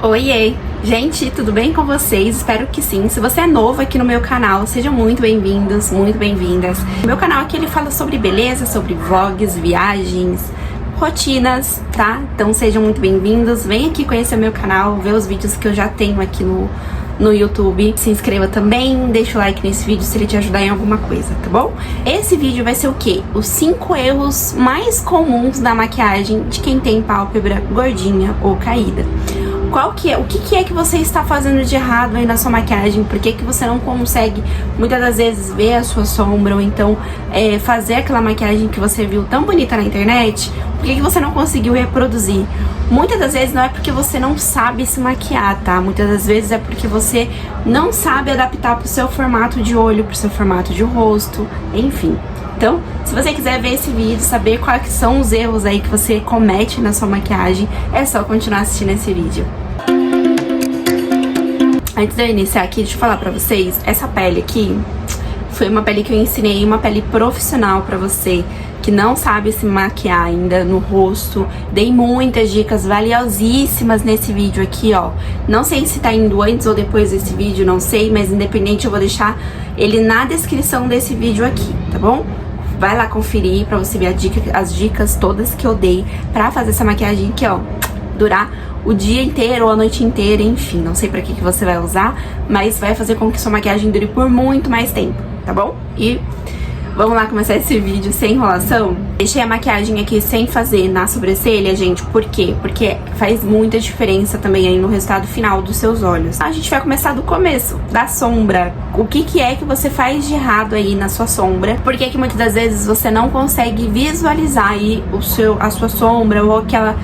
Oiê! Gente, tudo bem com vocês? Espero que sim. Se você é novo aqui no meu canal, sejam muito bem-vindos, muito bem-vindas. O meu canal aqui ele fala sobre beleza, sobre vlogs, viagens, rotinas, tá? Então sejam muito bem-vindos. Vem aqui conhecer o meu canal, ver os vídeos que eu já tenho aqui no YouTube. Se inscreva também, deixa o like nesse vídeo se ele te ajudar em alguma coisa, tá bom? Esse vídeo vai ser o quê? Os 5 erros mais comuns da maquiagem de quem tem pálpebra gordinha ou caída. O que é que você está fazendo de errado aí na sua maquiagem? Por que você não consegue, muitas das vezes, ver a sua sombra ou então fazer aquela maquiagem que você viu tão bonita na internet? Por que você não conseguiu reproduzir? Muitas das vezes não é porque você não sabe se maquiar, tá? Muitas das vezes é porque você não sabe adaptar pro seu formato de olho, pro seu formato de rosto, enfim. Então, se você quiser ver esse vídeo, saber quais são os erros aí que você comete na sua maquiagem, é só continuar assistindo esse vídeo. Antes de eu iniciar aqui, deixa eu falar pra vocês, essa pele aqui foi uma pele que eu ensinei, uma pele profissional pra você que não sabe se maquiar ainda no rosto. Dei muitas dicas valiosíssimas nesse vídeo aqui, ó. Não sei se tá indo antes ou depois desse vídeo, não sei, mas independente eu vou deixar ele na descrição desse vídeo aqui, tá bom? Vai lá conferir pra você ver as dicas todas que eu dei pra fazer essa maquiagem aqui, ó, durar o dia inteiro ou a noite inteira, enfim, não sei pra que você vai usar, mas vai fazer com que sua maquiagem dure por muito mais tempo, tá bom? E vamos lá começar esse vídeo sem enrolação. Deixei a maquiagem aqui sem fazer na sobrancelha, gente, por quê? Porque faz muita diferença também aí no resultado final dos seus olhos. A gente vai começar do começo, da sombra. O que é que você faz de errado aí na sua sombra? Por que muitas das vezes você não consegue visualizar aí a sua sombra ou aquela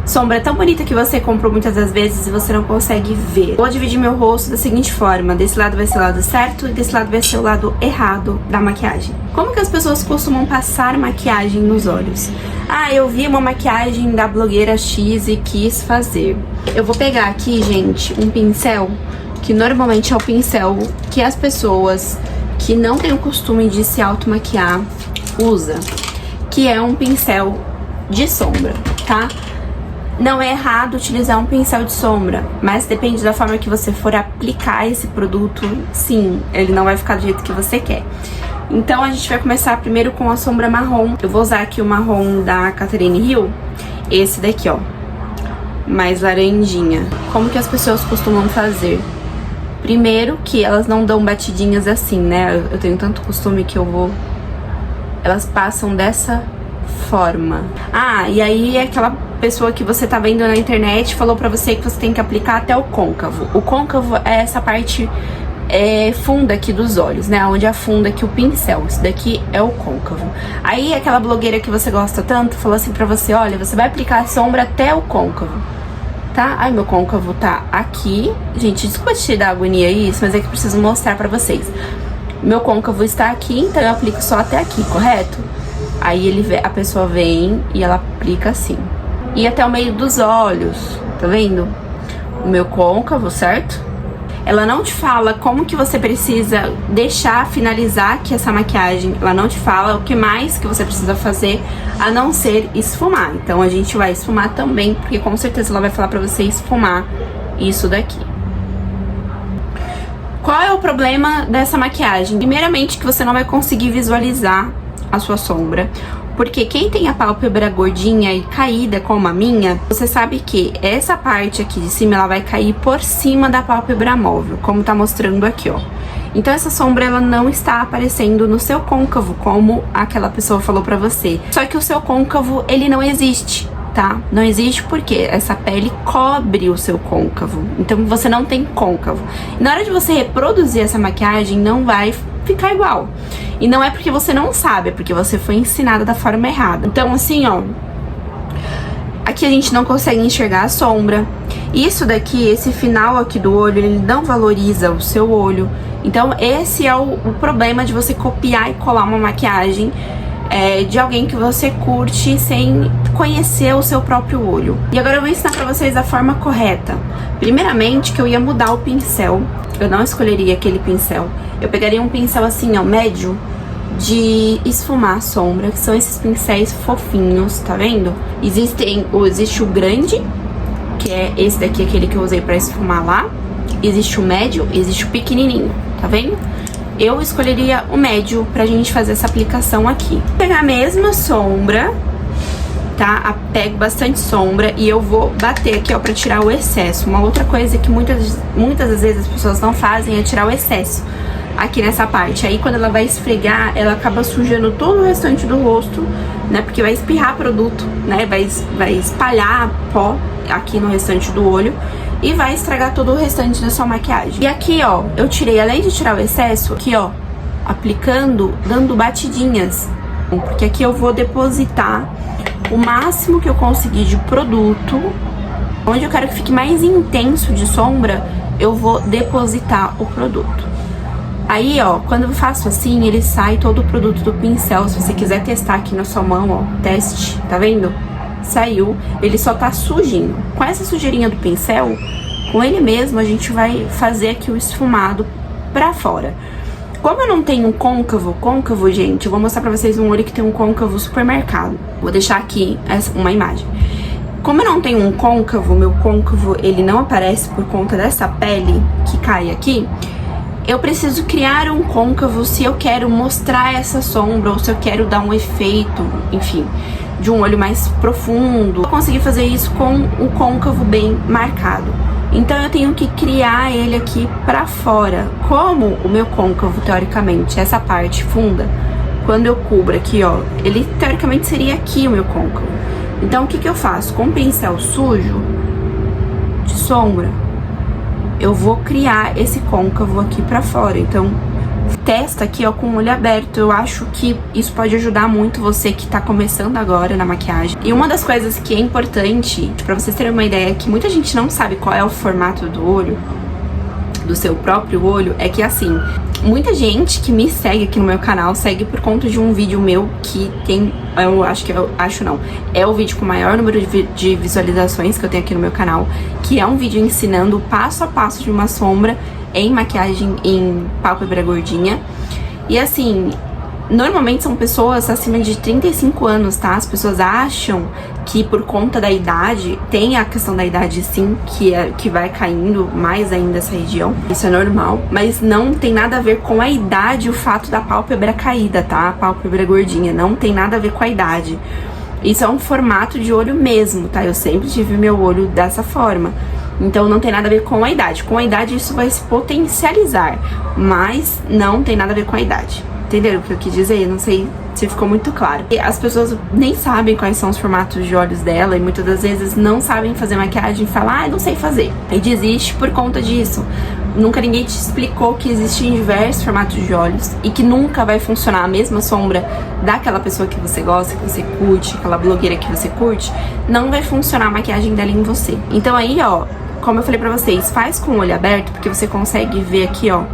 sombra tão bonita que você comprou muitas das vezes e você não consegue ver? Vou dividir meu rosto da seguinte forma: desse lado vai ser o lado certo e desse lado vai ser o lado errado da maquiagem. Como que as pessoas costumam passar maquiagem nos olhos? Ah, eu vi uma maquiagem da blogueira X e quis fazer. Eu vou pegar aqui, gente, um pincel, que normalmente é o pincel que as pessoas que não têm o costume de se automaquiar usa, que é um pincel de sombra, tá? Não é errado utilizar um pincel de sombra, mas depende da forma que você for aplicar esse produto, sim, ele não vai ficar do jeito que você quer. Então a gente vai começar primeiro com a sombra marrom. Eu vou usar aqui o marrom da Catherine Hill, esse daqui, ó, mais laranjinha. Como que as pessoas costumam fazer? Primeiro que elas não dão batidinhas assim, né? Eu tenho tanto costume que elas passam dessa forma. Ah, e aí aquela pessoa que você tá vendo na internet falou pra você que você tem que aplicar até o côncavo. O côncavo é essa parte funda aqui dos olhos, né? Onde afunda aqui o pincel. Isso daqui é o côncavo. Aí aquela blogueira que você gosta tanto falou assim pra você: olha, você vai aplicar a sombra até o côncavo, tá? Ai, meu côncavo tá aqui. Gente, desculpa te dar agonia isso, mas é que eu preciso mostrar pra vocês. Meu côncavo está aqui, então eu aplico só até aqui, correto? Aí a pessoa vem e ela aplica assim. E até o meio dos olhos, tá vendo? O meu côncavo, certo? Ela não te fala como que você precisa finalizar aqui essa maquiagem. Ela não te fala o que mais que você precisa fazer, a não ser esfumar. Então a gente vai esfumar também, porque com certeza ela vai falar pra você esfumar isso daqui. Qual é o problema dessa maquiagem? Primeiramente que você não vai conseguir visualizar a sua sombra, porque quem tem a pálpebra gordinha e caída como a minha, você sabe que essa parte aqui de cima ela vai cair por cima da pálpebra móvel, como tá mostrando aqui, ó. Então essa sombra ela não está aparecendo no seu côncavo, como aquela pessoa falou pra você. Só que o seu côncavo, ele não existe, tá? Não existe porque essa pele cobre o seu côncavo. Então você não tem côncavo. E na hora de você reproduzir essa maquiagem, não vai ficar igual. E não é porque você não sabe, é porque você foi ensinada da forma errada. Então assim, ó, aqui a gente não consegue enxergar a sombra. Isso daqui, esse final aqui do olho, ele não valoriza o seu olho. Então esse é o problema de você copiar e colar uma maquiagem de alguém que você curte sem conhecer o seu próprio olho. E agora eu vou ensinar pra vocês a forma correta. Primeiramente que eu ia mudar o pincel. Eu não escolheria aquele pincel. Eu pegaria um pincel assim, ó, médio, de esfumar a sombra, que são esses pincéis fofinhos, tá vendo? Existe o grande, que é esse daqui, aquele que eu usei pra esfumar lá. Existe o médio, existe o pequenininho, tá vendo? Eu escolheria o médio pra gente fazer essa aplicação aqui. Vou pegar a mesma sombra, tá? Pego bastante sombra e eu vou bater aqui, ó, pra tirar o excesso. Uma outra coisa que muitas das vezes as pessoas não fazem é tirar o excesso aqui nessa parte. Aí quando ela vai esfregar, ela acaba sujando todo o restante do rosto, né? Porque vai espirrar produto, né? Vai espalhar pó aqui no restante do olho e vai estragar todo o restante da sua maquiagem. E aqui, ó, eu tirei, além de tirar o excesso, aqui, ó, aplicando, dando batidinhas. Porque aqui eu vou depositar o máximo que eu conseguir de produto. Onde eu quero que fique mais intenso de sombra, eu vou depositar o produto. Aí, ó, quando eu faço assim, ele sai todo o produto do pincel. Se você quiser testar aqui na sua mão, ó, teste, tá vendo? Saiu, ele só tá sujinho. Com essa sujeirinha do pincel, com ele mesmo, a gente vai fazer aqui o esfumado pra fora. Como eu não tenho um côncavo, gente, eu vou mostrar pra vocês um olho que tem um côncavo super marcado. Vou deixar aqui uma imagem. Como eu não tenho um côncavo, meu côncavo, ele não aparece por conta dessa pele que cai aqui, eu preciso criar um côncavo se eu quero mostrar essa sombra ou se eu quero dar um efeito, enfim, de um olho mais profundo. Eu consegui fazer isso com o côncavo bem marcado. Então eu tenho que criar ele aqui pra fora. Como o meu côncavo, teoricamente, essa parte funda, quando eu cubro aqui, ó, ele teoricamente seria aqui o meu côncavo. Então o que eu faço? Com o pincel sujo de sombra, eu vou criar esse côncavo aqui pra fora. Então testa aqui, ó, com o olho aberto. Eu acho que isso pode ajudar muito você que tá começando agora na maquiagem. E uma das coisas que é importante, pra vocês terem uma ideia, que muita gente não sabe qual é o formato do olho, do seu próprio olho, é que assim, muita gente que me segue aqui no meu canal segue por conta de um vídeo meu que tem, é o vídeo com o maior número de visualizações que eu tenho aqui no meu canal, que é um vídeo ensinando o passo a passo de uma sombra em maquiagem em pálpebra gordinha. E assim, normalmente são pessoas acima de 35 anos, tá? As pessoas acham que por conta da idade, tem a questão da idade sim, que vai caindo mais ainda essa região. Isso é normal, mas não tem nada a ver com a idade o fato da pálpebra caída, tá? A pálpebra gordinha, não tem nada a ver com a idade. Isso é um formato de olho mesmo, tá? Eu sempre tive meu olho dessa forma. Então não tem nada a ver com a idade. Com a idade isso vai se potencializar, mas não tem nada a ver com a idade. Entenderam o que eu quis dizer? Não sei se ficou muito claro. E as pessoas nem sabem quais são os formatos de olhos dela e muitas das vezes não sabem fazer maquiagem e falam, ah, eu não sei fazer. E desiste por conta disso. Nunca ninguém te explicou que existem diversos formatos de olhos e que nunca vai funcionar a mesma sombra daquela pessoa que você gosta, que você curte, aquela blogueira que você curte, não vai funcionar a maquiagem dela em você. Então aí, ó, como eu falei pra vocês, faz com o olho aberto, porque você consegue ver aqui, ó,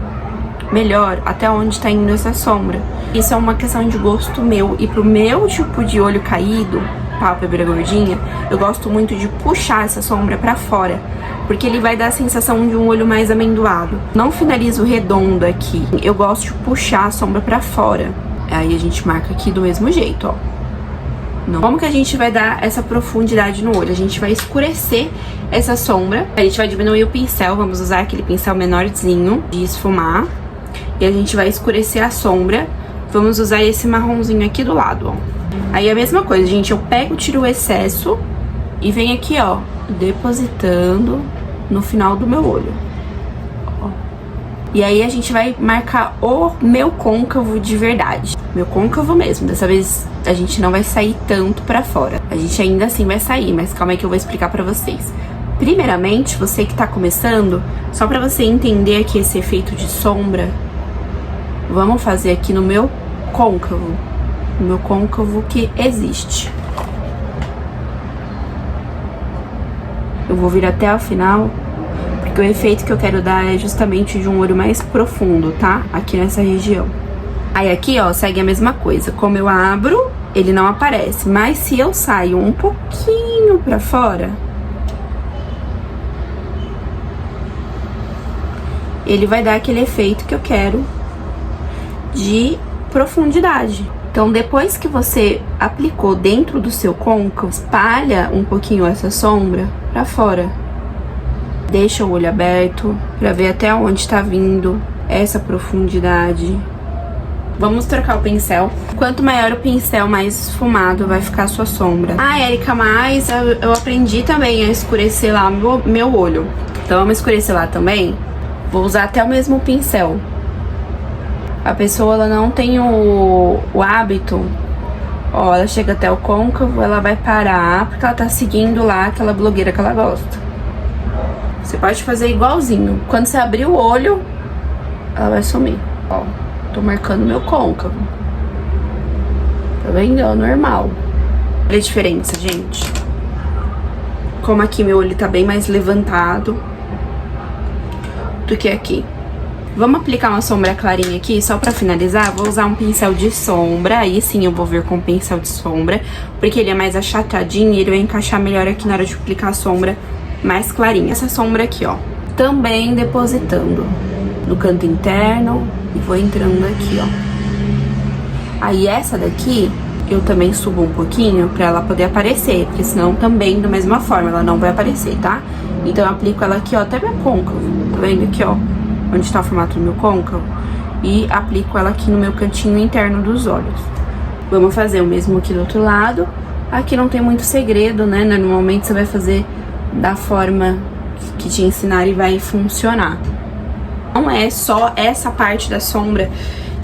melhor até onde tá indo essa sombra. Isso é uma questão de gosto meu. E pro meu tipo de olho caído, pálpebra gordinha, eu gosto muito de puxar essa sombra pra fora, porque ele vai dar a sensação de um olho mais amendoado. Não finalizo redondo aqui, eu gosto de puxar a sombra pra fora. Aí a gente marca aqui do mesmo jeito, ó. Não. Como que a gente vai dar essa profundidade no olho? A gente vai escurecer essa sombra, a gente vai diminuir o pincel, vamos usar aquele pincel menorzinho de esfumar. E a gente vai escurecer a sombra. Vamos usar esse marronzinho aqui do lado, ó. Aí a mesma coisa, gente, eu pego, tiro o excesso e venho aqui, ó, depositando no final do meu olho, ó. E aí a gente vai marcar o meu côncavo de verdade, meu côncavo mesmo. Dessa vez a gente não vai sair tanto pra fora, a gente ainda assim vai sair, mas calma aí que eu vou explicar pra vocês. Primeiramente, você que tá começando, só pra você entender aqui esse efeito de sombra, vamos fazer aqui no meu côncavo, que existe. Eu vou vir até o final, porque o efeito que eu quero dar é justamente de um olho mais profundo, tá? Aqui nessa região. Aí aqui, ó, segue a mesma coisa. Como eu abro, ele não aparece, mas se eu saio um pouquinho pra fora, ele vai dar aquele efeito que eu quero de profundidade. Então, depois que você aplicou dentro do seu côncavo, espalha um pouquinho essa sombra pra fora. Deixa o olho aberto pra ver até onde tá vindo essa profundidade. Vamos trocar o pincel. Quanto maior o pincel, mais esfumado vai ficar a sua sombra. Ah, Erika, mas eu aprendi também a escurecer lá meu olho. Então, vamos escurecer lá também. Vou usar até o mesmo pincel. A pessoa, ela não tem o hábito. Ó, ela chega até o côncavo, ela vai parar, porque ela tá seguindo lá aquela blogueira que ela gosta. Você pode fazer igualzinho. Quando você abrir o olho, ela vai sumir. Ó, tô marcando meu côncavo. Tá vendo? É normal. Olha a diferença, gente. Como aqui meu olho tá bem mais levantado do que aqui. Vamos aplicar uma sombra clarinha aqui, só pra finalizar. Vou usar um pincel de sombra, aí sim eu vou vir com o pincel de sombra, porque ele é mais achatadinho e ele vai encaixar melhor aqui na hora de aplicar a sombra mais clarinha. Essa sombra aqui, ó, também depositando no canto interno e vou entrando aqui, ó. Aí essa daqui, eu também subo um pouquinho pra ela poder aparecer, porque senão também da mesma forma ela não vai aparecer, tá? Então eu aplico ela aqui, ó, até meu côncavo, tá vendo aqui, ó? Onde tá o formato do meu côncavo, e aplico ela aqui no meu cantinho interno dos olhos. Vamos fazer o mesmo aqui do outro lado. Aqui não tem muito segredo, né? Normalmente você vai fazer da forma que te ensinar e vai funcionar. Não é só essa parte da sombra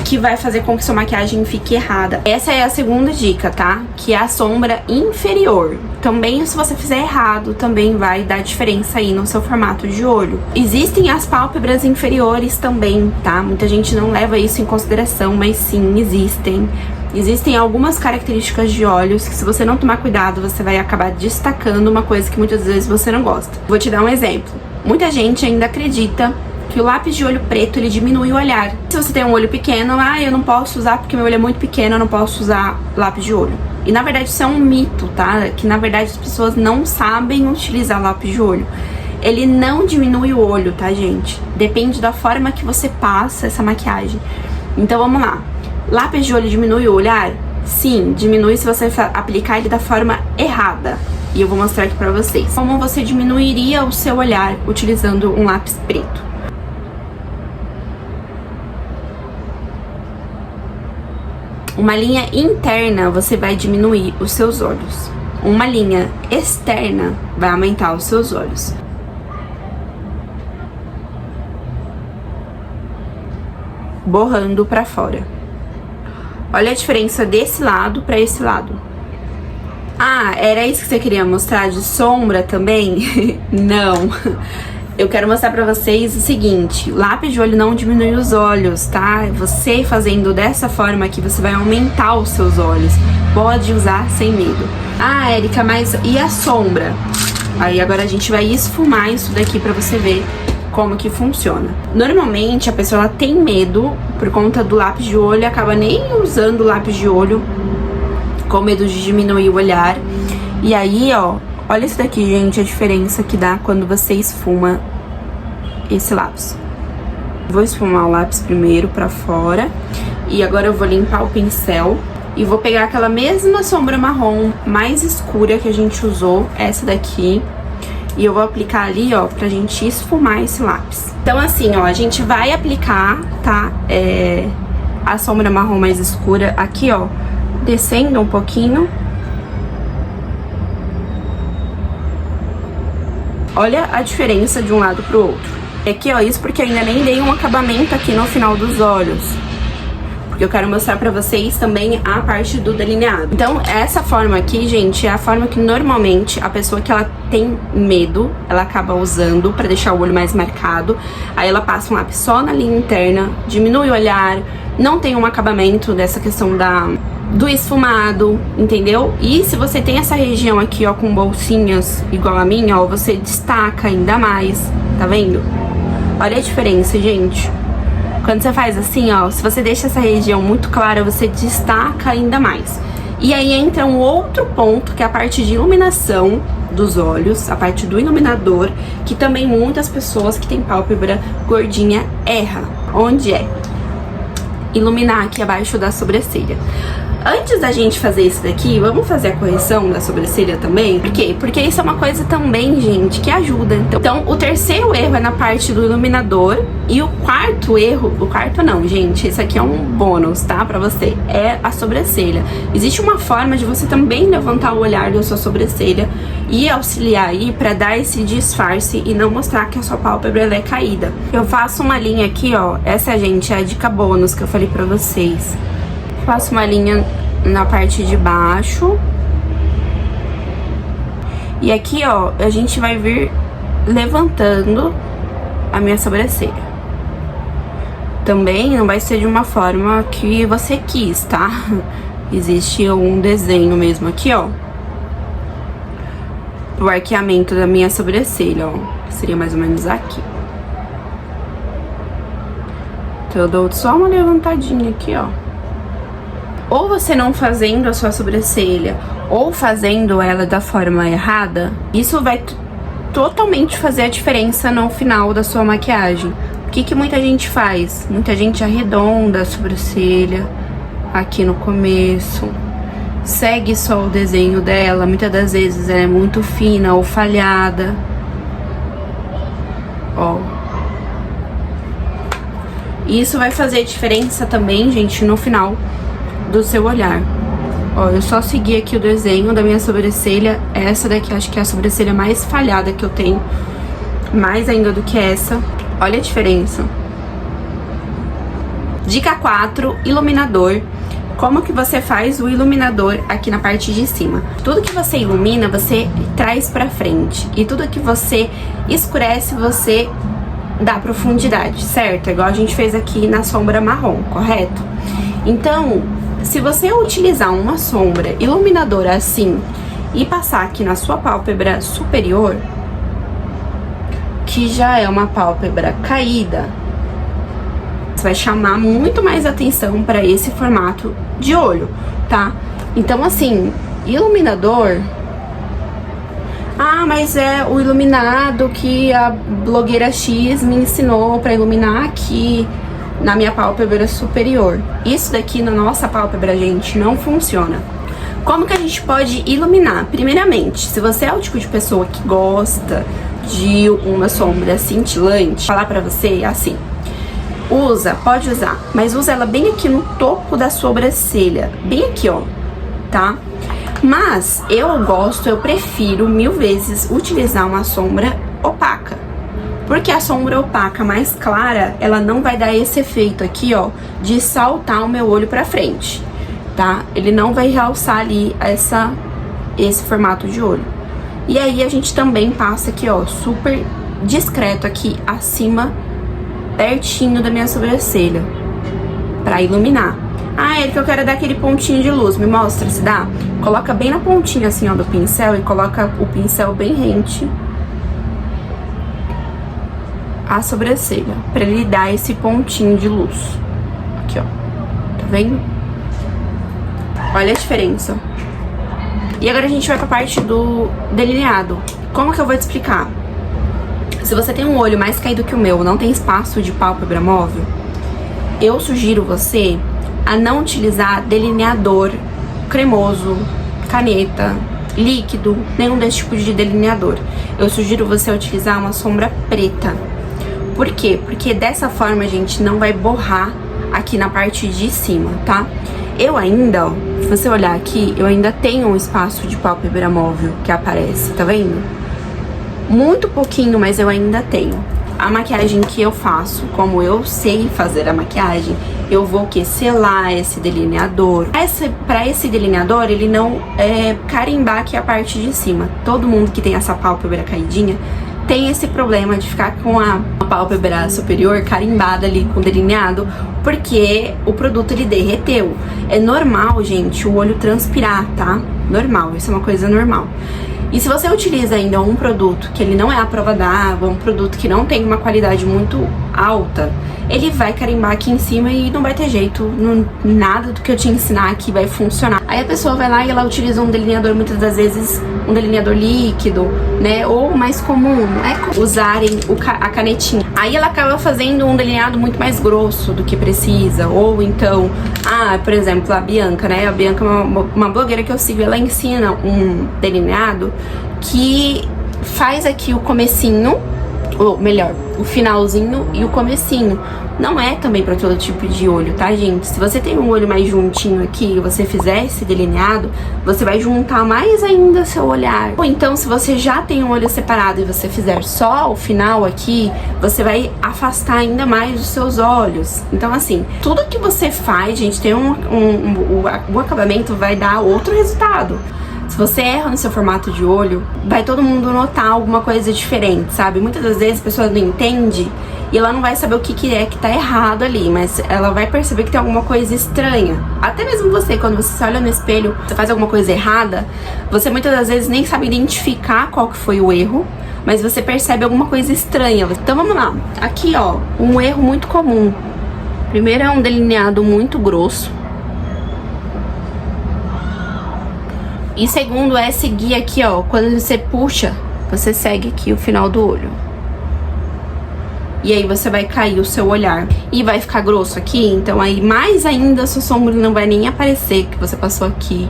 que vai fazer com que sua maquiagem fique errada. Essa é a segunda dica, tá? Que é a sombra inferior. Também, se você fizer errado, também vai dar diferença aí no seu formato de olho. Existem as pálpebras inferiores também, tá? Muita gente não leva isso em consideração, mas sim, existem. Existem algumas características de olhos que, se você não tomar cuidado, você vai acabar destacando uma coisa que muitas vezes você não gosta. Vou te dar um exemplo. Muita gente ainda acredita que o lápis de olho preto, ele diminui o olhar. Se você tem um olho pequeno, eu não posso usar porque meu olho é muito pequeno, eu não posso usar lápis de olho. E na verdade isso é um mito, tá? Que na verdade as pessoas não sabem utilizar lápis de olho. Ele não diminui o olho, tá, gente? Depende da forma que você passa essa maquiagem. Então vamos lá. Lápis de olho diminui o olhar? Sim, diminui se você aplicar ele da forma errada. E eu vou mostrar aqui pra vocês. Como você diminuiria o seu olhar utilizando um lápis preto. Uma linha interna, você vai diminuir os seus olhos. Uma linha externa vai aumentar os seus olhos. Borrando pra fora. Olha a diferença desse lado pra esse lado. Ah, era isso que você queria mostrar de sombra também? Não. Eu quero mostrar pra vocês o seguinte, lápis de olho não diminui os olhos, tá? Você fazendo dessa forma aqui, você vai aumentar os seus olhos. Pode usar sem medo. Ah, Erika, mas e a sombra? Aí agora a gente vai esfumar isso daqui pra você ver como que funciona. Normalmente a pessoa ela tem medo por conta do lápis de olho, acaba nem usando o lápis de olho com medo de diminuir o olhar. E aí, ó, olha isso daqui, gente, a diferença que dá quando você esfuma esse lápis. Vou esfumar o lápis primeiro pra fora. E agora eu vou limpar o pincel. E vou pegar aquela mesma sombra marrom mais escura que a gente usou, essa daqui. E eu vou aplicar ali, ó, pra gente esfumar esse lápis. Então assim, ó, a gente vai aplicar, tá? A sombra marrom mais escura aqui, ó, descendo um pouquinho. Olha a diferença de um lado pro outro. Aqui, ó, isso porque eu ainda nem dei um acabamento aqui no final dos olhos. Porque eu quero mostrar pra vocês também a parte do delineado. Então, essa forma aqui, gente, é a forma que normalmente a pessoa que ela tem medo, ela acaba usando pra deixar o olho mais marcado. Aí ela passa um lápis só na linha interna, diminui o olhar, não tem um acabamento dessa questão do esfumado, entendeu? E se você tem essa região aqui, ó, com bolsinhas igual a minha, ó, você destaca ainda mais, tá vendo? Olha a diferença, gente. Quando você faz assim, ó, se você deixa essa região muito clara, você destaca ainda mais. E aí entra um outro ponto, que é a parte de iluminação dos olhos, a parte do iluminador, que também muitas pessoas que têm pálpebra gordinha erram. Onde é? Iluminar aqui abaixo da sobrancelha. Antes da gente fazer isso daqui, vamos fazer a correção da sobrancelha também? Por quê? Porque isso é uma coisa também, gente, que ajuda. Então, o terceiro erro é na parte do iluminador. E o quarto erro, o quarto não, gente, esse aqui é um bônus, tá? Pra você, é a sobrancelha. Existe uma forma de você também levantar o olhar da sua sobrancelha e auxiliar aí pra dar esse disfarce e não mostrar que a sua pálpebra ela é caída. Eu faço uma linha aqui, ó. Essa, gente, é a dica bônus que eu falei pra vocês. Faço uma linha na parte de baixo. E aqui, ó, a gente vai vir levantando a minha sobrancelha. Também não vai ser de uma forma que você quis, tá? Existe um desenho mesmo aqui, ó. O arqueamento da minha sobrancelha, ó. Seria mais ou menos aqui. Então eu dou só uma levantadinha aqui, ó. Ou você não fazendo a sua sobrancelha, ou fazendo ela da forma errada, isso vai totalmente fazer a diferença no final da sua maquiagem. O que muita gente faz? Muita gente arredonda a sobrancelha aqui no começo, segue só o desenho dela, muitas das vezes ela é muito fina ou falhada. Ó. E isso vai fazer diferença também, gente, no final do seu olhar. Ó, eu só segui aqui o desenho da minha sobrancelha. Essa daqui acho que é a sobrancelha mais falhada que eu tenho, mais ainda do que essa. Olha a diferença. Dica 4, iluminador. Como que você faz o iluminador aqui na parte de cima? Tudo que você ilumina, você traz pra frente. E tudo que você escurece, você dá profundidade, certo? Igual a gente fez aqui na sombra marrom, correto? Então, se você utilizar uma sombra iluminadora assim e passar aqui na sua pálpebra superior, que já é uma pálpebra caída, você vai chamar muito mais atenção para esse formato de olho, tá? Então, assim, iluminador... Ah, mas é o iluminado que a blogueira X me ensinou para iluminar aqui na minha pálpebra superior. Isso daqui na nossa pálpebra, gente, não funciona. Como que a gente pode iluminar? Primeiramente, se você é o tipo de pessoa que gosta de uma sombra cintilante, falar pra você assim: usa, pode usar, mas usa ela bem aqui no topo da sobrancelha, bem aqui, ó, tá? Mas eu prefiro 1000 vezes utilizar uma sombra opaca. Porque a sombra opaca mais clara, ela não vai dar esse efeito aqui, ó, de saltar o meu olho pra frente, tá? Ele não vai realçar ali esse formato de olho. E aí a gente também passa aqui, ó, super discreto aqui acima, pertinho da minha sobrancelha, pra iluminar. Ah, Erika, eu quero dar aquele pontinho de luz, me mostra se dá? Coloca bem na pontinha assim, ó, do pincel e coloca o pincel bem rente a sobrancelha, pra ele dar esse pontinho de luz. Aqui, ó, tá vendo? Olha a diferença. E agora a gente vai pra parte do delineado. Como que eu vou te explicar? Se você tem um olho mais caído que o meu, não tem espaço de pálpebra móvel, eu sugiro você a não utilizar delineador cremoso, caneta, líquido, nenhum desse tipo de delineador. Eu sugiro você utilizar uma sombra preta. Por quê? Porque dessa forma, gente, não vai borrar aqui na parte de cima, tá? Eu ainda, ó, se você olhar aqui, eu ainda tenho um espaço de pálpebra móvel que aparece, tá vendo? Muito pouquinho, mas eu ainda tenho. A maquiagem que eu faço, como eu sei fazer a maquiagem, eu vou selar esse delineador. Pra esse delineador, ele não carimbar aqui a parte de cima. Todo mundo que tem essa pálpebra caidinha tem esse problema de ficar com a pálpebra superior carimbada ali com delineado, porque o produto ele derreteu. É normal, gente, o olho transpirar, tá? Normal, isso é uma coisa normal. E se você utiliza ainda um produto que ele não é à prova d'água, um produto que não tem uma qualidade muito alta, ele vai carimbar aqui em cima e não vai ter jeito, nada do que eu te ensinar aqui vai funcionar. Aí a pessoa vai lá e ela utiliza um delineador, muitas das vezes um delineador líquido, né, ou mais comum, é usarem a canetinha. Aí ela acaba fazendo um delineado muito mais grosso do que precisa, ou então, por exemplo, a Bianca, né, a Bianca é uma blogueira que eu sigo, ela ensina um delineado que faz aqui o comecinho, ou melhor, o finalzinho e o comecinho. Não é também para todo tipo de olho, tá, gente? Se você tem um olho mais juntinho aqui e você fizer esse delineado, você vai juntar mais ainda seu olhar. Ou então, se você já tem um olho separado e você fizer só o final aqui, você vai afastar ainda mais os seus olhos. Então, assim, tudo que você faz, gente, tem o acabamento vai dar outro resultado. Se você erra no seu formato de olho, vai todo mundo notar alguma coisa diferente, sabe? Muitas das vezes a pessoa não entende e ela não vai saber o que é que tá errado ali, mas ela vai perceber que tem alguma coisa estranha. Até mesmo você, quando você se olha no espelho, você faz alguma coisa errada, você muitas das vezes nem sabe identificar qual que foi o erro, mas você percebe alguma coisa estranha. Então vamos lá. Aqui, ó, um erro muito comum. Primeiro é um delineado muito grosso. E segundo é seguir aqui, ó, quando você puxa, você segue aqui o final do olho. E aí você vai cair o seu olhar. E vai ficar grosso aqui, então aí mais ainda a sua sombra não vai nem aparecer que você passou aqui.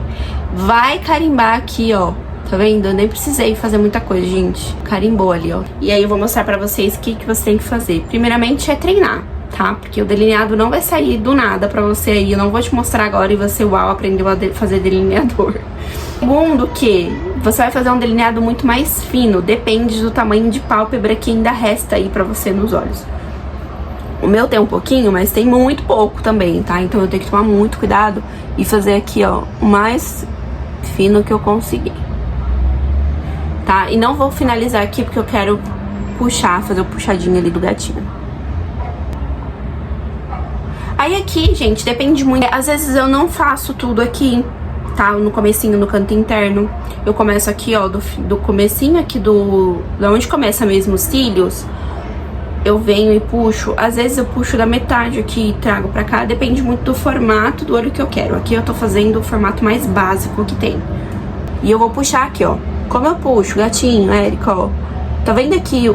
Vai carimbar aqui, ó. Tá vendo? Eu nem precisei fazer muita coisa, gente. Carimbou ali, ó. E aí eu vou mostrar pra vocês o que você tem que fazer. Primeiramente é treinar, tá? Porque o delineado não vai sair do nada pra você aí. Eu não vou te mostrar agora e você, uau, aprendeu a fazer delineador. Segundo que você vai fazer um delineado muito mais fino, depende do tamanho de pálpebra que ainda resta aí pra você nos olhos. O meu tem um pouquinho, mas tem muito pouco também, tá? Então eu tenho que tomar muito cuidado e fazer aqui, ó, o mais fino que eu conseguir, tá? E não vou finalizar aqui porque eu quero puxar, fazer o puxadinho ali do gatinho. Aí aqui, gente, depende muito. Às vezes eu não faço tudo aqui, tá? No comecinho, no canto interno. Eu começo aqui, ó, do comecinho aqui da onde começa mesmo os cílios. Eu venho e puxo. Às vezes eu puxo da metade aqui e trago pra cá. Depende muito do formato do olho que eu quero. Aqui eu tô fazendo o formato mais básico que tem. E eu vou puxar aqui, ó. Como eu puxo, gatinho, Érica, ó. Tá vendo aqui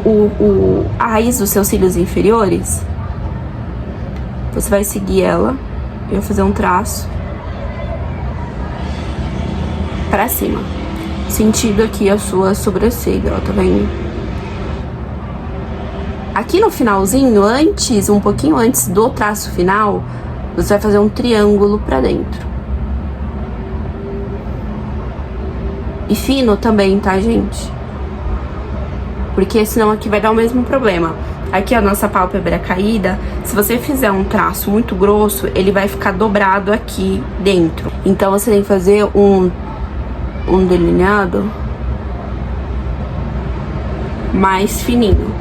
a raiz dos seus cílios inferiores? Você vai seguir ela. Eu vou fazer um traço pra cima, sentido aqui a sua sobrancelha, ó, tá vendo? Aqui no finalzinho, um pouquinho antes do traço final, você vai fazer um triângulo pra dentro. E fino também, tá, gente? Porque senão aqui vai dar o mesmo problema. Aqui a nossa pálpebra caída, se você fizer um traço muito grosso, ele vai ficar dobrado aqui dentro. Então você tem que fazer um delineado mais fininho.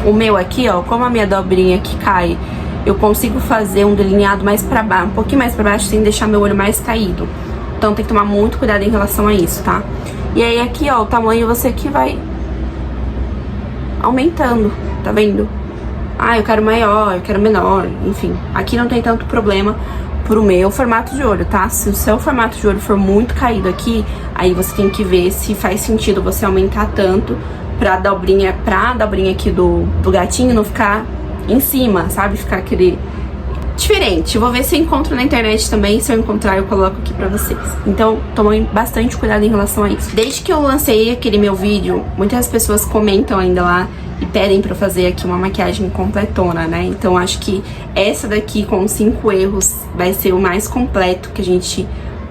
O meu aqui, ó, como a minha dobrinha aqui cai, eu consigo fazer um delineado mais pra baixo, um pouquinho mais pra baixo, sem deixar meu olho mais caído. Então tem que tomar muito cuidado em relação a isso, tá? E aí aqui, ó, o tamanho você que vai aumentando, tá vendo? Eu quero maior, eu quero menor, enfim. Aqui não tem tanto problema pro meu formato de olho, tá? Se o seu formato de olho for muito caído aqui, aí você tem que ver se faz sentido você aumentar tanto pra dobrinha aqui do gatinho não ficar em cima, sabe? Ficar aquele diferente. Vou ver se eu encontro na internet também. Se eu encontrar, eu coloco aqui pra vocês. Então, tomem bastante cuidado em relação a isso. Desde que eu lancei aquele meu vídeo, muitas pessoas comentam ainda lá e pedem pra eu fazer aqui uma maquiagem completona, né? Então, acho que essa daqui, com 5 erros, vai ser o mais completo que a gente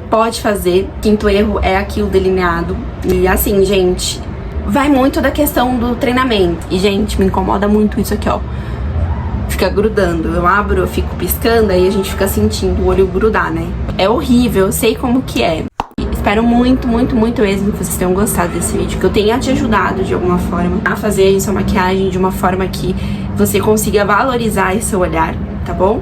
pode fazer. Quinto erro é aqui o delineado. E assim, gente, vai muito da questão do treinamento. E, gente, me incomoda muito isso aqui, ó. Fica grudando. Eu abro, eu fico piscando, aí a gente fica sentindo o olho grudar, né? É horrível, eu sei como que é. Espero muito, muito, muito mesmo que vocês tenham gostado desse vídeo, que eu tenha te ajudado de alguma forma a fazer sua maquiagem de uma forma que você consiga valorizar esse seu olhar, tá bom?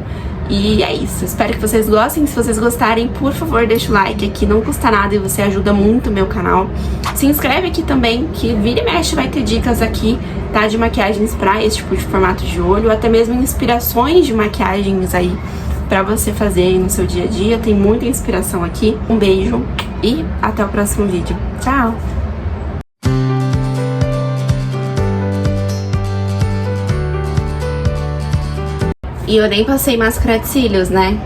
E é isso, espero que vocês gostem. Se vocês gostarem, por favor, deixa o like aqui, não custa nada e você ajuda muito o meu canal. Se inscreve aqui também, que vira e mexe vai ter dicas aqui, tá? De maquiagens pra esse tipo de formato de olho, até mesmo inspirações de maquiagens aí pra você fazer aí no seu dia a dia. Tem muita inspiração aqui. Um beijo e até o próximo vídeo. Tchau! E eu nem passei máscara de cílios, né?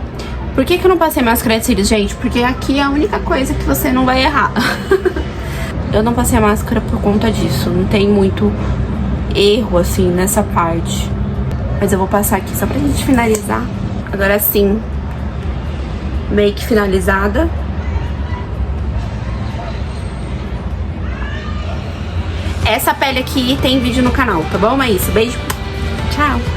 Por que eu não passei máscara de cílios, gente? Porque aqui é a única coisa que você não vai errar. Eu não passei a máscara por conta disso. Não tem muito erro, assim, nessa parte. Mas eu vou passar aqui só pra gente finalizar. Agora sim, make finalizada. Essa pele aqui tem vídeo no canal, tá bom? É isso, beijo, tchau!